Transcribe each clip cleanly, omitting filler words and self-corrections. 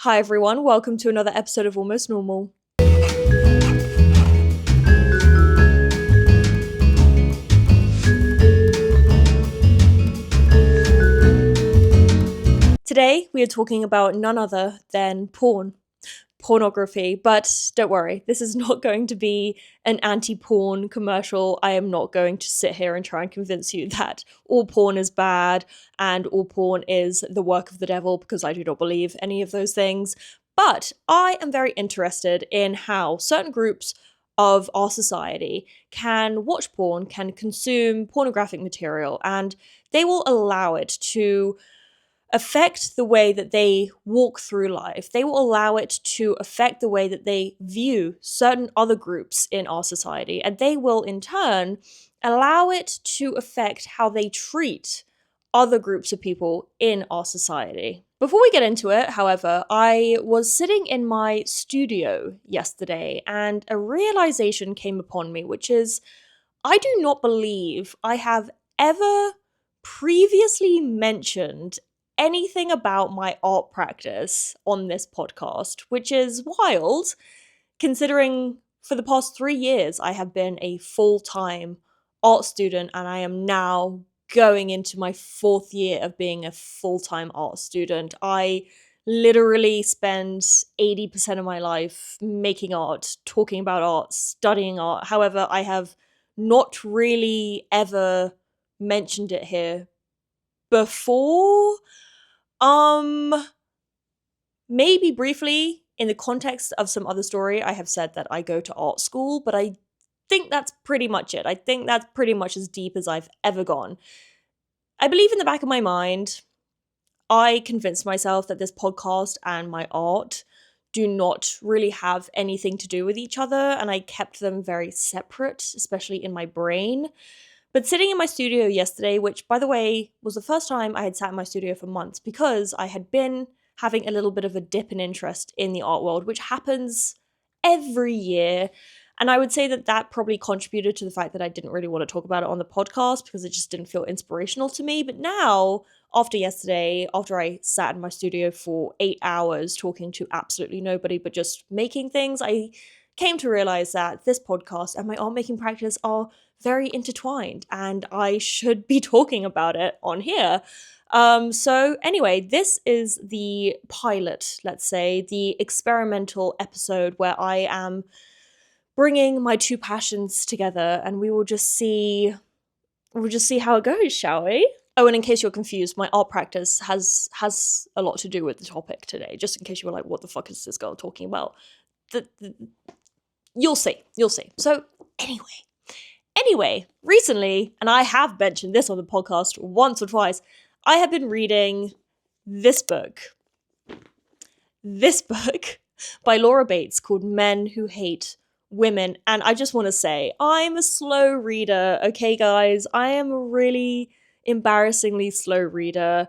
Hi everyone, welcome to another episode of Almost Normal. Today we are talking about none other than pornography, but don't worry, this is not going to be an anti-porn commercial. I am not going to sit here and try and convince you that all porn is bad and all porn is the work of the devil, because I do not believe any of those things. But I am very interested in how certain groups of our society can watch porn, can consume pornographic material, and they will allow it to affect the way that they walk through life. They will allow it to affect the way that they view certain other groups in our society, and they will in turn allow it to affect how they treat other groups of people in our society. Before we get into it, however, I was sitting in my studio yesterday and a realization came upon me, which is I do not believe I have ever previously mentioned anything about my art practice on this podcast, which is wild considering for the past 3 years I have been a full-time art student and I am now going into my 4th year of being a full-time art student. I literally spend 80% of my life making art, talking about art, studying art. However, I have not really ever mentioned it here before. Maybe briefly in the context of some other story, I have said that I go to art school, but I think that's pretty much it. I think that's pretty much as deep as I've ever gone. I believe in the back of my mind, I convinced myself that this podcast and my art do not really have anything to do with each other, and I kept them very separate, especially in my brain. But sitting in my studio yesterday, which, by the way, was the first time I had sat in my studio for months because I had been having a little bit of a dip in interest in the art world, which happens every year. And I would say that that probably contributed to the fact that I didn't really want to talk about it on the podcast because it just didn't feel inspirational to me. But now, after yesterday, after I sat in my studio for 8 hours talking to absolutely nobody but just making things, I came to realize that this podcast and my art making practice are very intertwined and I should be talking about it on here. So anyway, this is the pilot, let's say, the experimental episode where I am bringing my two passions together and we'll just see how it goes, shall we? Oh, and in case you're confused, my art practice has a lot to do with the topic today, just in case you were like, what the fuck is this girl talking about? You'll see. So anyway, recently, and I have mentioned this on the podcast once or twice, I have been reading this book by Laura Bates called Men Who Hate Women. And I just want to say, I'm a slow reader, okay, guys? I am a really embarrassingly slow reader.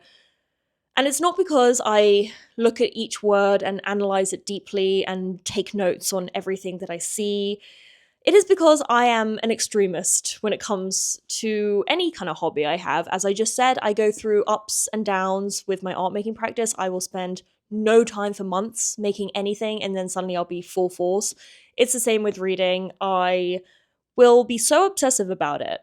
And it's not because I look at each word and analyze it deeply and take notes on everything that I see. It is because I am an extremist when it comes to any kind of hobby I have. As I just said, I go through ups and downs with my art making practice. I will spend no time for months making anything and then suddenly I'll be full force. It's the same with reading. I will be so obsessive about it.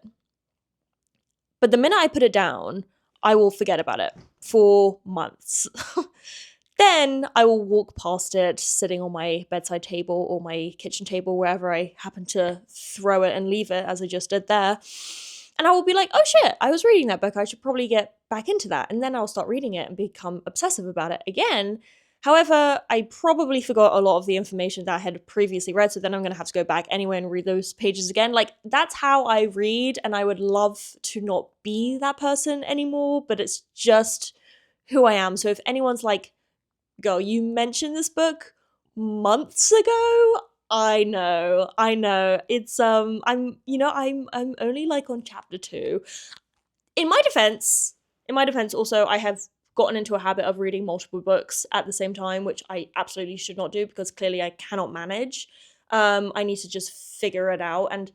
But the minute I put it down, I will forget about it for months. Then I will walk past it, sitting on my bedside table or my kitchen table, wherever I happen to throw it and leave it, as I just did there. And I will be like, oh shit, I was reading that book. I should probably get back into that. And then I'll start reading it and become obsessive about it again. However, I probably forgot a lot of the information that I had previously read, so then I'm going to have to go back anyway and read those pages again. Like, that's how I read, and I would love to not be that person anymore, but it's just who I am. So if anyone's like, girl, you mentioned this book months ago. I know. It's I'm only like on chapter 2. In my defense, also I have gotten into a habit of reading multiple books at the same time, which I absolutely should not do because clearly I cannot manage. I need to just figure it out, and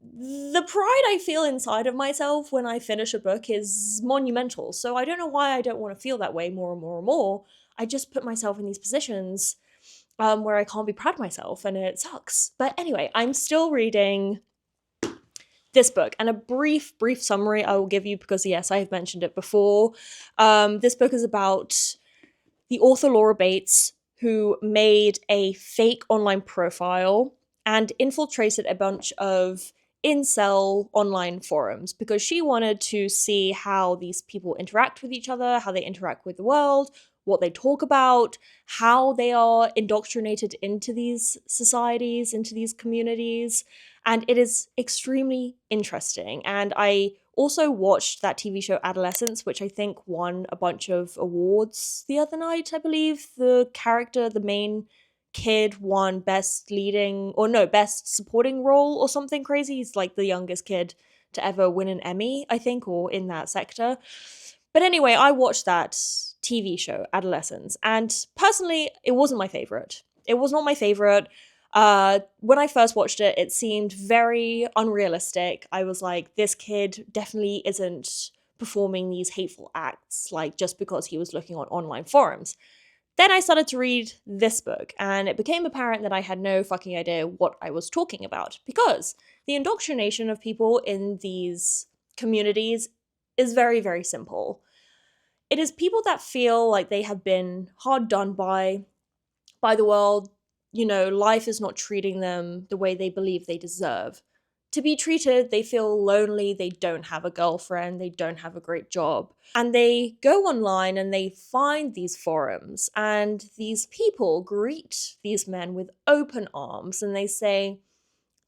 the pride I feel inside of myself when I finish a book is monumental. So I don't know why I don't want to feel that way more and more and more. I just put myself in these positions where I can't be proud of myself, and it sucks. But anyway, I'm still reading this book, and a brief summary I will give you because, yes, I have mentioned it before. This book is about the author Laura Bates, who made a fake online profile and infiltrated a bunch of incel online forums because she wanted to see how these people interact with each other, how they interact with the world, what they talk about, how they are indoctrinated into these societies, into these communities. And it is extremely interesting. And I also watched that TV show Adolescence, which I think won a bunch of awards the other night, I believe. The character, the main kid, won best supporting role or something crazy. He's like the youngest kid to ever win an Emmy, I think, or in that sector. But anyway, I watched that TV show, Adolescence, and personally, it wasn't my favorite. It was not my favorite. When I first watched it, it seemed very unrealistic. I was like, this kid definitely isn't performing these hateful acts, like, just because he was looking on online forums. Then I started to read this book, and it became apparent that I had no fucking idea what I was talking about, because the indoctrination of people in these communities is very, very simple. It is people that feel like they have been hard done by the world. You know, life is not treating them the way they believe they deserve to be treated. They feel lonely, they don't have a girlfriend, they don't have a great job. And they go online and they find these forums, and these people greet these men with open arms, and they say,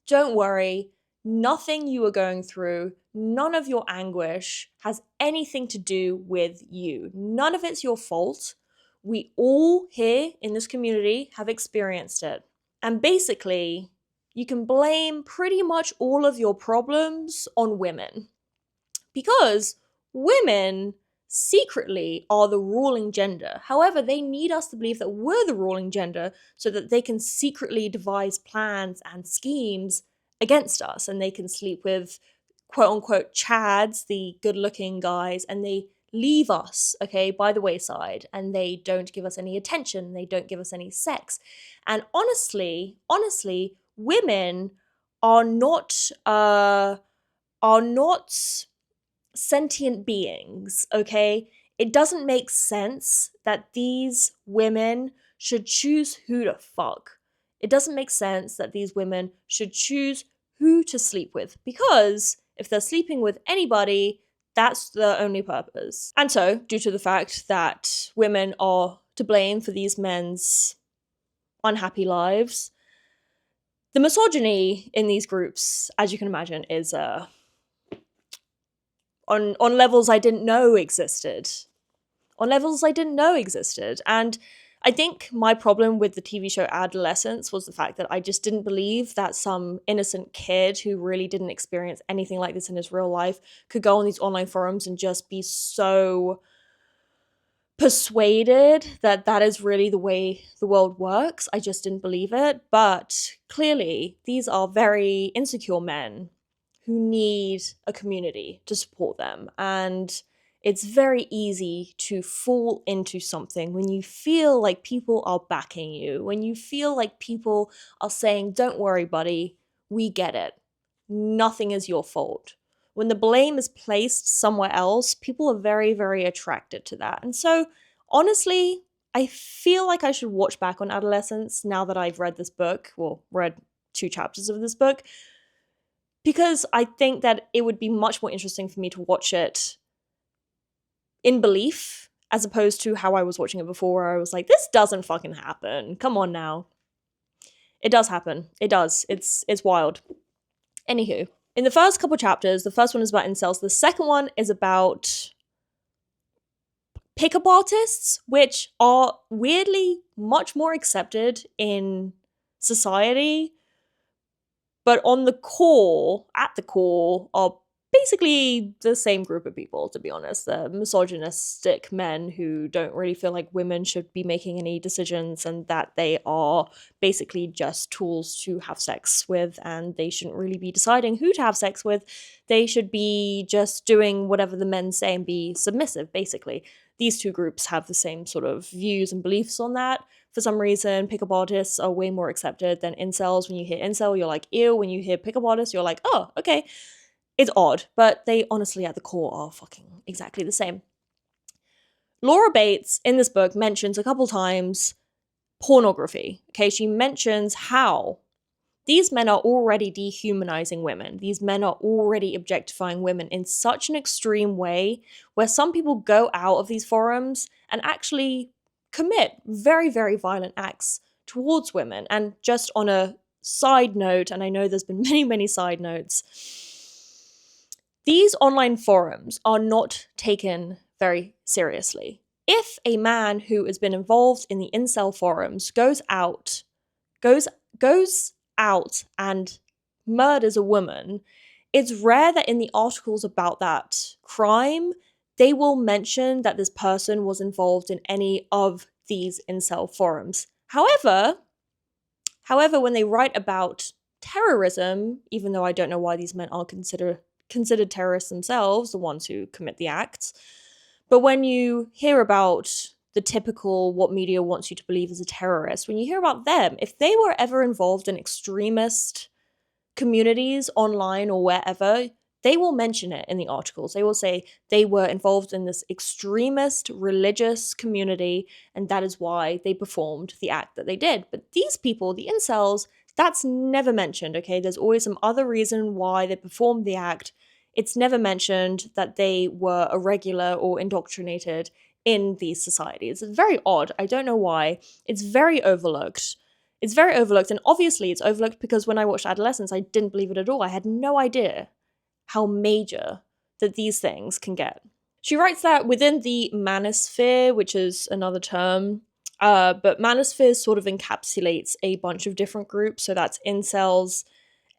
don't worry, nothing you are going through, none of your anguish has anything to do with you. None of it's your fault. We all here in this community have experienced it. And basically, you can blame pretty much all of your problems on women. Because women secretly are the ruling gender. However, they need us to believe that we're the ruling gender so that they can secretly devise plans and schemes against us, and they can sleep with quote-unquote chads, the good-looking guys, and they leave us, okay, by the wayside, and they don't give us any attention, they don't give us any sex. And honestly, women are not sentient beings, okay? It doesn't make sense that these women should choose who to fuck. It doesn't make sense that these women should choose who to sleep with, because if they're sleeping with anybody, that's the only purpose. And so, due to the fact that women are to blame for these men's unhappy lives, the misogyny in these groups, as you can imagine, is on levels I didn't know existed. And I think my problem with the TV show Adolescence was the fact that I just didn't believe that some innocent kid who really didn't experience anything like this in his real life could go on these online forums and just be so persuaded that that is really the way the world works. I just didn't believe it. But clearly, these are very insecure men who need a community to support them. And it's very easy to fall into something when you feel like people are backing you, when you feel like people are saying, don't worry, buddy, we get it. Nothing is your fault. When the blame is placed somewhere else, people are very, very attracted to that. And so, honestly, I feel like I should watch back on Adolescence now that I've read this book, well, read 2 chapters of this book, because I think that it would be much more interesting for me to watch it in belief, as opposed to how I was watching it before, where I was like, this doesn't fucking happen. Come on now. It does happen. It does. It's wild. Anywho, in the first couple chapters, the first one is about incels. The second one is about pickup artists, which are weirdly much more accepted in society, but at the core, are basically the same group of people, to be honest. They're misogynistic men who don't really feel like women should be making any decisions, and that they are basically just tools to have sex with, and they shouldn't really be deciding who to have sex with. They should be just doing whatever the men say and be submissive, basically. these two groups have the same sort of views and beliefs on that. For some reason, pickup artists are way more accepted than incels. When you hear incel, you're like, ew. When you hear pickup artists, you're like, oh, okay. It's odd, but they honestly at the core are fucking exactly the same. Laura Bates in this book mentions a couple times pornography. Okay, she mentions how these men are already dehumanizing women. These men are already objectifying women in such an extreme way where some people go out of these forums and actually commit very, very violent acts towards women. And just on a side note, and I know there's been many, many side notes, these online forums are not taken very seriously. If a man who has been involved in the incel forums goes out and murders a woman, it's rare that in the articles about that crime, they will mention that this person was involved in any of these incel forums. However, when they write about terrorism, even though I don't know why these men are considered terrorists themselves, the ones who commit the acts, but when you hear about the typical what media wants you to believe is a terrorist, when you hear about them, if they were ever involved in extremist communities online or wherever, they will mention it in the articles. They will say they were involved in this extremist religious community and that is why they performed the act that they did. But these people, the incels, that's never mentioned, okay? There's always some other reason why they performed the act. It's never mentioned that they were irregular or indoctrinated in these societies. It's very odd. I don't know why. It's very overlooked. It's very overlooked, and obviously it's overlooked because when I watched Adolescence, I didn't believe it at all. I had no idea how major that these things can get. She writes that within the Manosphere, which is another term, but Manosphere sort of encapsulates a bunch of different groups. So that's incels,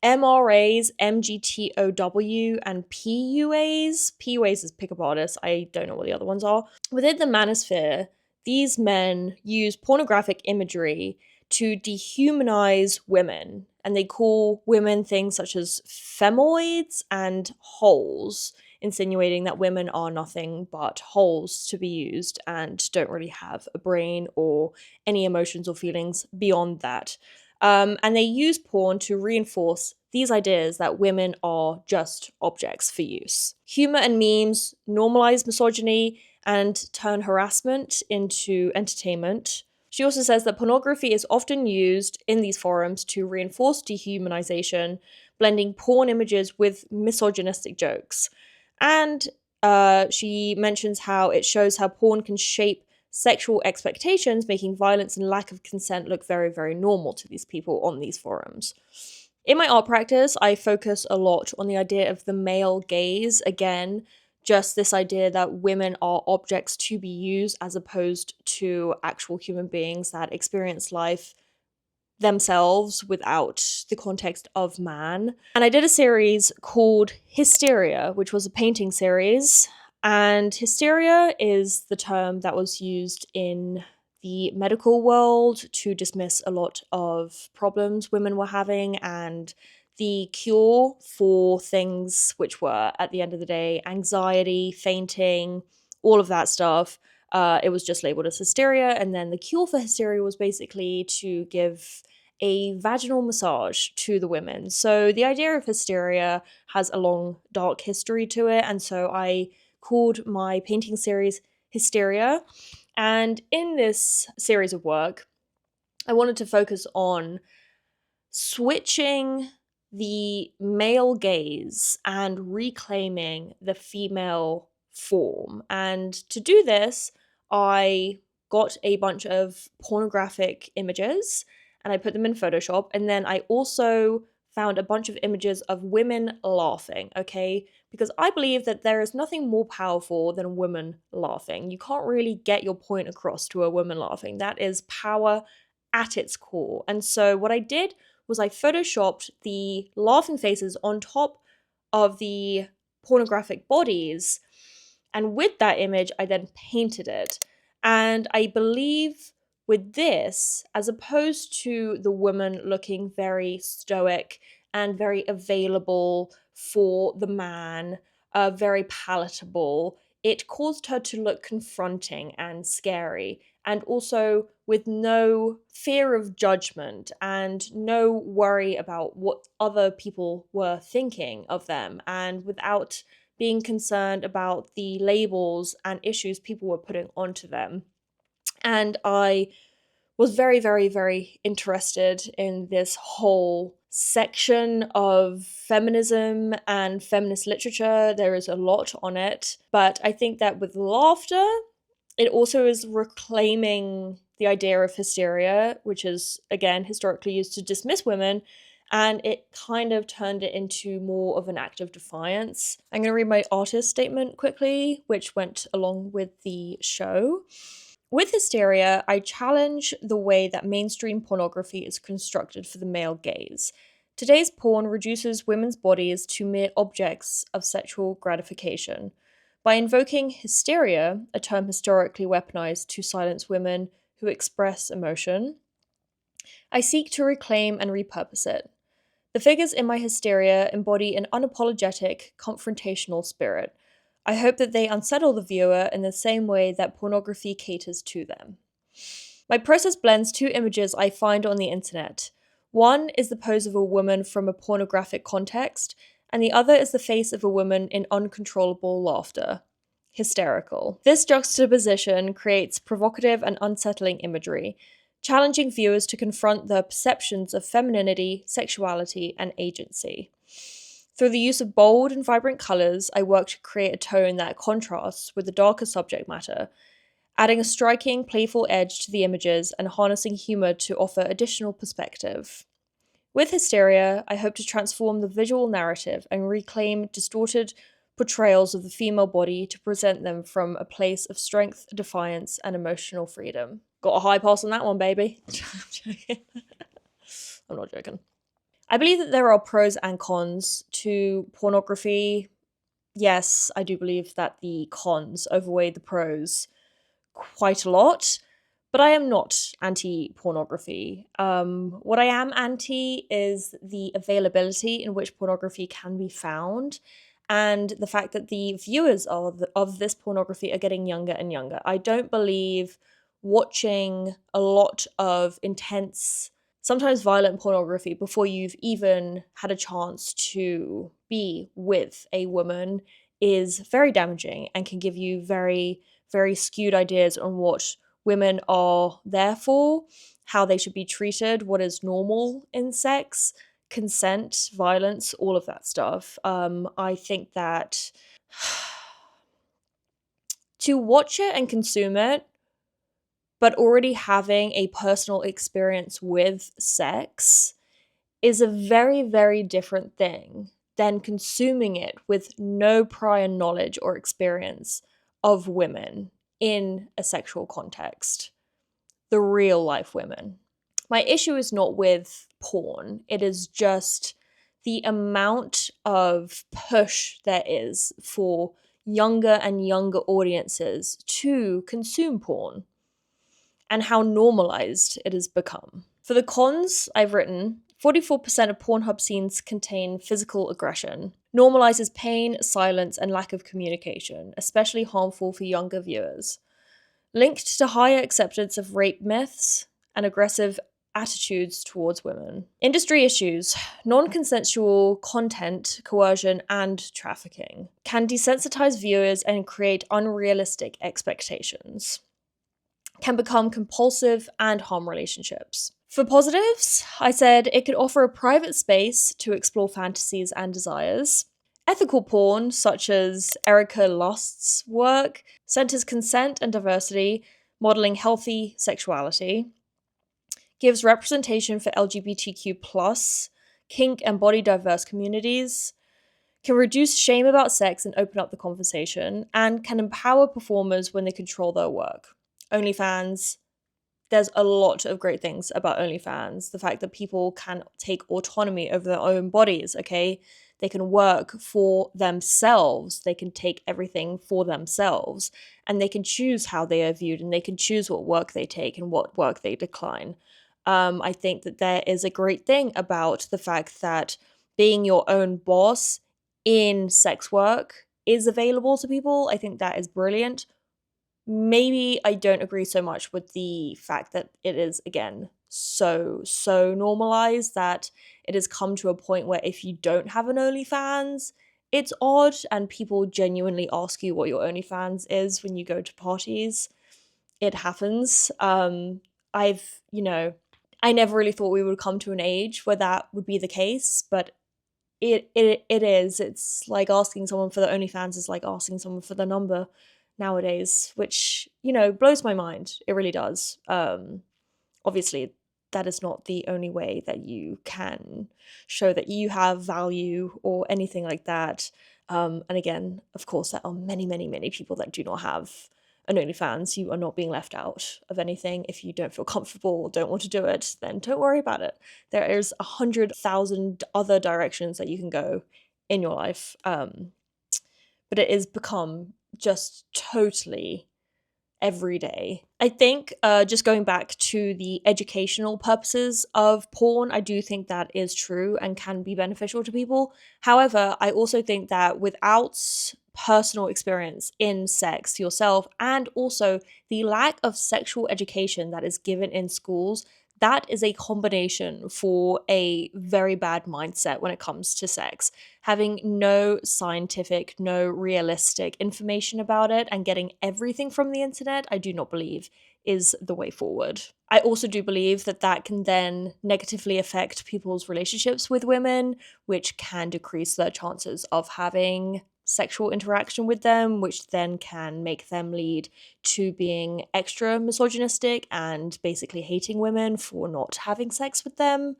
MRAs, MGTOW, and PUAs. PUAs is pickup artists. I don't know what the other ones are. Within the Manosphere, these men use pornographic imagery to dehumanize women, and they call women things such as femoids and holes, insinuating that women are nothing but holes to be used and don't really have a brain or any emotions or feelings beyond that. And they use porn to reinforce these ideas that women are just objects for use. Humor and memes normalize misogyny and turn harassment into entertainment. She also says that pornography is often used in these forums to reinforce dehumanization, blending porn images with misogynistic jokes. And she mentions how it shows how porn can shape sexual expectations, making violence and lack of consent look very, very normal to these people on these forums. In my art practice, I focus a lot on the idea of the male gaze. Again, just this idea that women are objects to be used as opposed to actual human beings that experience life themselves without the context of man. And I did a series called Hysteria, which was a painting series. And hysteria is the term that was used in the medical world to dismiss a lot of problems women were having and the cure for things which were, at the end of the day, anxiety, fainting, all of that stuff. It was just labeled as hysteria. And then the cure for hysteria was basically to give a vaginal massage to the women. So the idea of hysteria has a long, dark history to it. And so I called my painting series Hysteria. And in this series of work, I wanted to focus on switching the male gaze and reclaiming the female form. And to do this, I got a bunch of pornographic images and I put them in Photoshop. And then I also found a bunch of images of women laughing, okay? Because I believe that there is nothing more powerful than a woman laughing. You can't really get your point across to a woman laughing. That is power at its core. And so what I did was I photoshopped the laughing faces on top of the pornographic bodies. And with that image, I then painted it. And I believe with this, as opposed to the woman looking very stoic and very available for the man, very palatable, it caused her to look confronting and scary, and also with no fear of judgment and no worry about what other people were thinking of them, and without being concerned about the labels and issues people were putting onto them. And I was very, very, very interested in this whole section of feminism and feminist literature. There is a lot on it, but I think that with laughter, it also is reclaiming the idea of hysteria, which is, again, historically used to dismiss women, and it kind of turned it into more of an act of defiance. I'm going to read my artist statement quickly, which went along with the show. With Hysteria, I challenge the way that mainstream pornography is constructed for the male gaze. Today's porn reduces women's bodies to mere objects of sexual gratification. By invoking hysteria, a term historically weaponized to silence women who express emotion, I seek to reclaim and repurpose it. The figures in my hysteria embody an unapologetic, confrontational spirit. I hope that they unsettle the viewer in the same way that pornography caters to them. My process blends two images I find on the internet. One is the pose of a woman from a pornographic context, and the other is the face of a woman in uncontrollable laughter. Hysterical. This juxtaposition creates provocative and unsettling imagery, challenging viewers to confront their perceptions of femininity, sexuality, and agency. Through the use of bold and vibrant colours, I work to create a tone that contrasts with the darker subject matter, adding a striking, playful edge to the images and harnessing humour to offer additional perspective. With Hysteria, I hope to transform the visual narrative and reclaim distorted portrayals of the female body to present them from a place of strength, defiance, and emotional freedom. Got a high pass on that one, baby. I'm joking. I'm not joking. I believe that there are pros and cons to pornography. Yes, I do believe that the cons overweigh the pros quite a lot, but I am not anti-pornography. What I am anti is the availability in which pornography can be found, and the fact that the viewers of this pornography are getting younger and younger. I don't believe watching a lot of intense, sometimes violent pornography before you've even had a chance to be with a woman is very damaging and can give you very, very skewed ideas on what women are there for, how they should be treated, what is normal in sex, consent, violence, all of that stuff. I think that to watch it and consume it, but already having a personal experience with sex is a very, very different thing than consuming it with no prior knowledge or experience of women in a sexual context. The real life women. My issue is not with porn, it is just the amount of push there is for younger and younger audiences to consume porn and how normalized it has become. For the cons, I've written 44% of Pornhub scenes contain physical aggression, normalizes pain, silence, and lack of communication, especially harmful for younger viewers. Linked to higher acceptance of rape myths and aggressive attitudes towards women. Industry issues, non-consensual content, coercion, and trafficking can desensitize viewers and create unrealistic expectations. Can become compulsive and harm relationships. For positives, I said it could offer a private space to explore fantasies and desires. Ethical porn, such as Erica Lust's work, centers consent and diversity, modeling healthy sexuality, gives representation for LGBTQ+, kink and body diverse communities, can reduce shame about sex and open up the conversation, and can empower performers when they control their work. OnlyFans, there's a lot of great things about OnlyFans. The fact that people can take autonomy over their own bodies, okay? They can work for themselves. They can take everything for themselves. And they can choose how they are viewed, and they can choose what work they take and what work they decline. I think that there is a great thing about the fact that being your own boss in sex work is available to people. I think that is brilliant. Maybe I don't agree so much with the fact that it is, again, so normalized that it has come to a point where if you don't have an OnlyFans, it's odd, and people genuinely ask you what your OnlyFans is when you go to parties. It happens. I never really thought we would come to an age where that would be the case, but it is. It's like asking someone for the OnlyFans is like asking someone for the number nowadays, which, blows my mind. It really does. Obviously, that is not the only way that you can show that you have value or anything like that. And again, of course, there are many, many, many people that do not have an OnlyFans. You are not being left out of anything. If you don't feel comfortable or don't want to do it, then don't worry about it. There is 100,000 other directions that you can go in your life. But it has become just totally every day. I think just going back to the educational purposes of porn, I do think that is true and can be beneficial to people. However, I also think that without personal experience in sex yourself, and also the lack of sexual education that is given in schools, that is a combination for a very bad mindset when it comes to sex. Having no scientific, no realistic information about it and getting everything from the internet, I do not believe is the way forward. I also do believe that that can then negatively affect people's relationships with women, which can decrease their chances of having sexual interaction with them, which then can make them lead to being extra misogynistic and basically hating women for not having sex with them.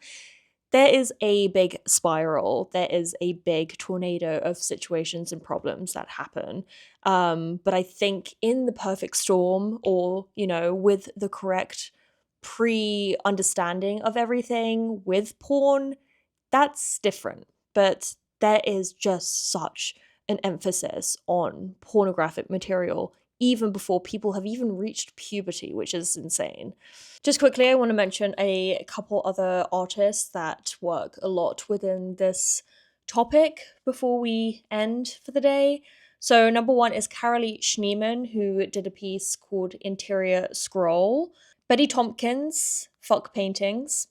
There is a big spiral. There is a big tornado of situations and problems that happen. But I think in the perfect storm, or, with the correct pre-understanding of everything with porn, that's different. But there is just such an emphasis on pornographic material even before people have even reached puberty, which is insane. Just quickly, I want to mention a couple other artists that work a lot within this topic before we end for the day. So, number one is Carolee Schneeman, who did a piece called Interior Scroll. Betty Tompkins, Fuck Paintings.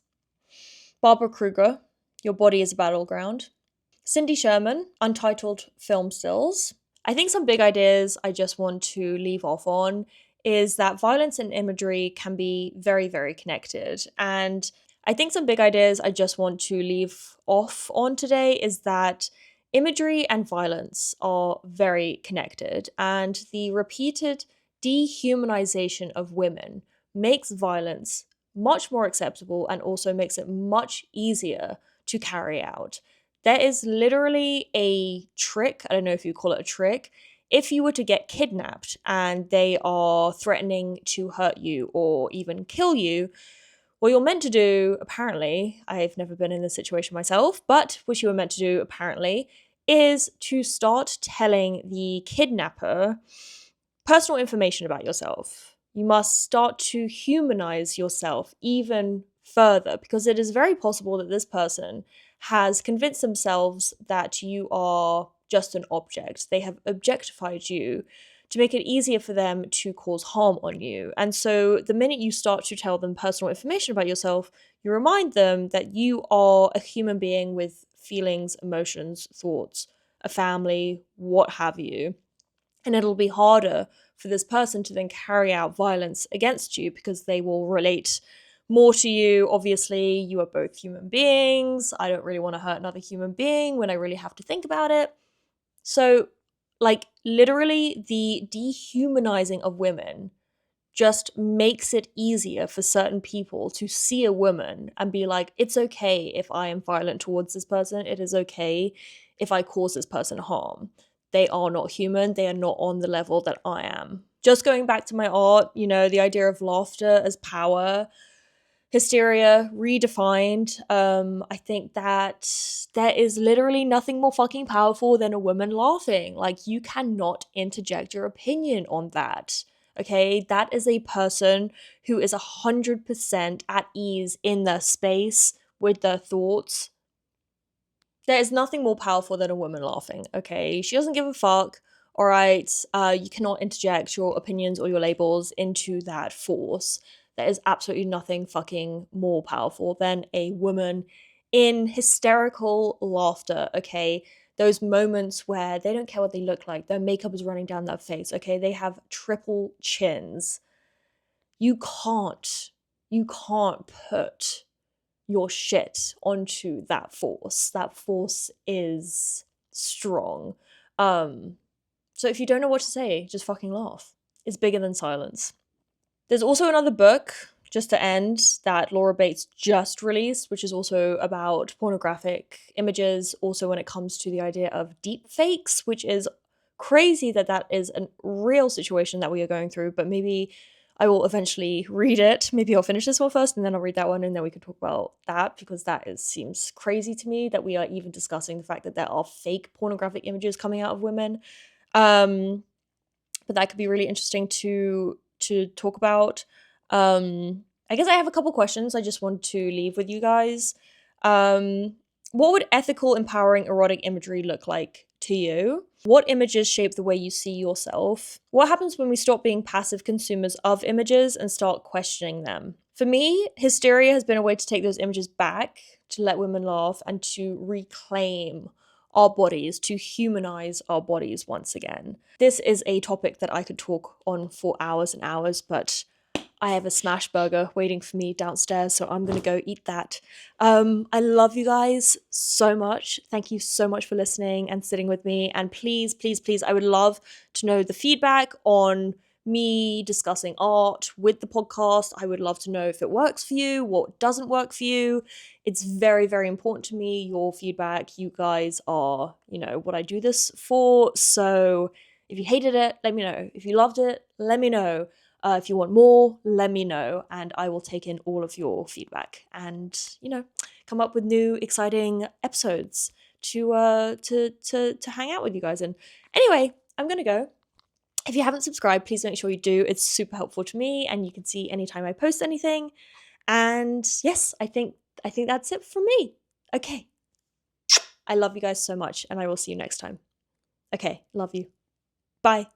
Barbara Kruger, Your Body is a Battleground. Cindy Sherman, Untitled Film Stills. I think some big ideas I just want to leave off on is that violence and imagery can be very, very connected. And I think some big ideas I just want to leave off on today is that imagery and violence are very connected, and the repeated dehumanization of women makes violence much more acceptable and also makes it much easier to carry out. There is literally a trick, I don't know if you call it a trick, if you were to get kidnapped and they are threatening to hurt you or even kill you, what you're meant to do, apparently, I've never been in this situation myself, but what you were meant to do, apparently, is to start telling the kidnapper personal information about yourself. You must start to humanize yourself even further, because it is very possible that this person has convinced themselves that you are just an object. They have objectified you to make it easier for them to cause harm on you. And so the minute you start to tell them personal information about yourself, you remind them that you are a human being with feelings, emotions, thoughts, a family, what have you. And it'll be harder for this person to then carry out violence against you because they will relate more to you. Obviously, you are both human beings. I don't really want to hurt another human being when I really have to think about it. So, literally, the dehumanizing of women just makes it easier for certain people to see a woman and be like, it's okay if I am violent towards this person. It is okay if I cause this person harm. They are not human. They are not on the level that I am. Just going back to my art, the idea of laughter as power, Hysteria redefined. I think that there is literally nothing more fucking powerful than a woman laughing. Like, you cannot interject your opinion on that. Okay, that is a person who is 100% at ease in their space with their thoughts. There is nothing more powerful than a woman laughing, okay? She doesn't give a fuck, all right? You cannot interject your opinions or your labels into that force. There is absolutely nothing fucking more powerful than a woman in hysterical laughter, okay? Those moments where they don't care what they look like, their makeup is running down their face, okay? They have triple chins. You can't put your shit onto that force. That force is strong. So if you don't know what to say, just fucking laugh. It's bigger than silence. There's also another book, just to end, that Laura Bates just released, which is also about pornographic images, also when it comes to the idea of deep fakes, which is crazy that that is a real situation that we are going through, but maybe I will eventually read it. Maybe I'll finish this one first and then I'll read that one and then we can talk about that, because that seems crazy to me that we are even discussing the fact that there are fake pornographic images coming out of women. But that could be really interesting to talk about. I guess I have a couple questions I just want to leave with you guys. What would ethical, empowering, erotic imagery look like to you? What images shape the way you see yourself? What happens when we stop being passive consumers of images and start questioning them? For me, Hysteria has been a way to take those images back, to let women laugh, and to reclaim our bodies, to humanize our bodies once again. This is a topic that I could talk on for hours and hours, but I have a smash burger waiting for me downstairs, so I'm gonna go eat that. I love you guys so much. Thank you so much for listening and sitting with me. And please, please, please, I would love to know the feedback on me discussing art with the podcast. I would love to know if it works for you, what doesn't work for you. It's very, very important to me, your feedback. You guys are, what I do this for. So if you hated it, let me know. If you loved it, let me know. If you want more, let me know, and I will take in all of your feedback and, come up with new, exciting episodes to hang out with you guys in. Anyway, I'm gonna go. If you haven't subscribed, please make sure you do. It's super helpful to me, and you can see anytime I post anything. And yes, I think that's it from me. Okay. I love you guys so much, and I will see you next time. Okay, love you. Bye.